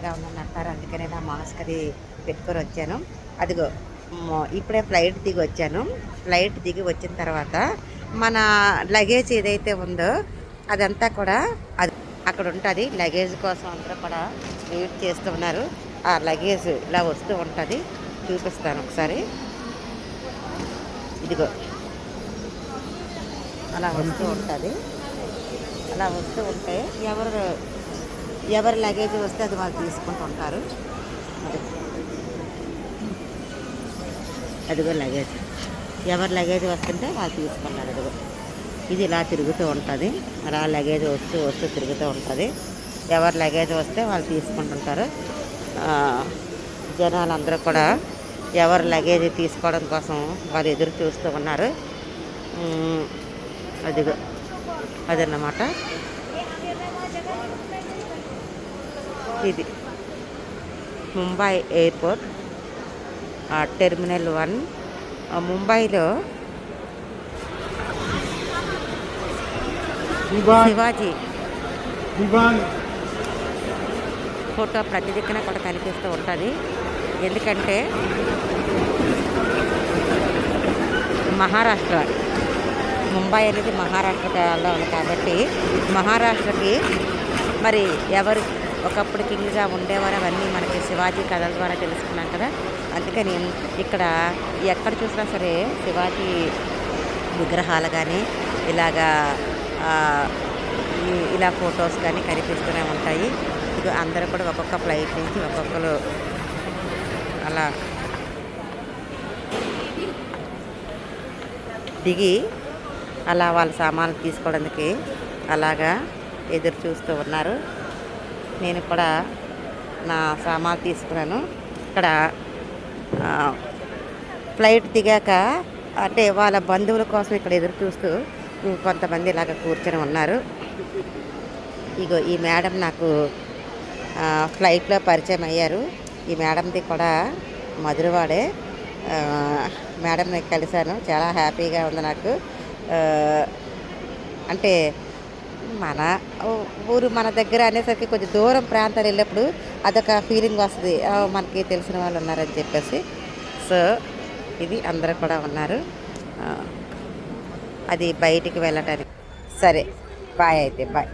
జాగ్రత్తగా ఉండని అంటారు. అందుకనే నా మాస్క్ అది పెట్టుకొని వచ్చాను. అదిగో ఇప్పుడే ఫ్లైట్ దిగి వచ్చాను. ఫ్లైట్ దిగి వచ్చిన తర్వాత మన లగేజ్ ఏదైతే ఉందో అదంతా కూడా అది అక్కడ ఉంటుంది. లగేజ్ కోసం అందరూ కూడా వెయిట్ చేస్తూ ఉన్నారు. ఆ లగేజ్ ఇలా వస్తూ ఉంటుంది. చూపిస్తాను ఒకసారి. ఇదిగో అలా వస్తూ ఉంటుంది. అలా వస్తూ ఉంటే ఎవరి లగేజ్ వస్తే అది వాళ్ళు తీసుకుంటూ ఉంటారు. అదిగో లగేజ్, ఎవరి లగేజ్ వస్తుంటే వాళ్ళు తీసుకుంటారు. అదిగో ఇది ఇలా తిరుగుతూ ఉంటుంది. అలా లగేజ్ వస్తూ వస్తూ తిరుగుతూ ఉంటుంది. ఎవరి లగేజ్ వస్తే వాళ్ళు తీసుకుంటుంటారు. జనాలందరూ కూడా ఎవరి లగేజ్ తీసుకోవడం కోసం వాళ్ళు ఎదురు చూస్తూ ఉన్నారు. అదిగో అదన్నమాట. ఇది ముంబై ఎయిర్పోర్ట్, టెర్మినల్ 1. ముంబైలో శివాజీ ఫోటో ప్రతి దిక్కున కూడా కనిపిస్తూ ఉంటుంది. ఎందుకంటే మహారాష్ట్ర, ముంబై అనేది మహారాష్ట్రలో ఉంది కాబట్టి మహారాష్ట్రకి మరి ఎవరు ఒకప్పుడు కింగ్గా ఉండేవారు అవన్నీ మనకి శివాజీ కథల ద్వారా తెలుసుకున్నాం కదా. అందుకని ఇక్కడ ఎక్కడ చూసినా సరే శివాజీ విగ్రహాలు కానీ ఇలా ఫొటోస్ కానీ కనిపిస్తూనే ఉంటాయి. ఇది అందరూ కూడా ఒక్కొక్క ఫ్లైట్ నుంచి ఒక్కొక్కరు అలా దిగి అలా వాళ్ళ సామాన్లు తీసుకోవడానికి అలాగా ఎదురు చూస్తూ ఉన్నారు. నేను కూడా నా సామాన్లు తీసుకున్నాను. ఇక్కడ ఫ్లైట్ దిగాక అంటే వాళ్ళ బంధువుల కోసం ఇక్కడ ఎదురు చూస్తూ కొంతమంది ఇలాగ కూర్చొని ఉన్నారు. ఇగో ఈ మేడం నాకు ఫ్లైట్లో పరిచయం అయ్యారు. ఈ మేడంది కూడా మధురవాడే. మేడంని కలిశాను, చాలా హ్యాపీగా ఉంది నాకు. అంటే మన ఊరు మన దగ్గర అనేసరికి కొంచెం దూరం ప్రాంతాలు వెళ్ళినప్పుడు అదొక ఫీలింగ్ వస్తుంది, మనకి తెలిసిన వాళ్ళు ఉన్నారని చెప్పేసి. సో ఇది అందరూ కూడా ఉన్నారు. అది బయటికి వెళ్ళటానికి. సరే బాయ్ అయితే, బాయ్.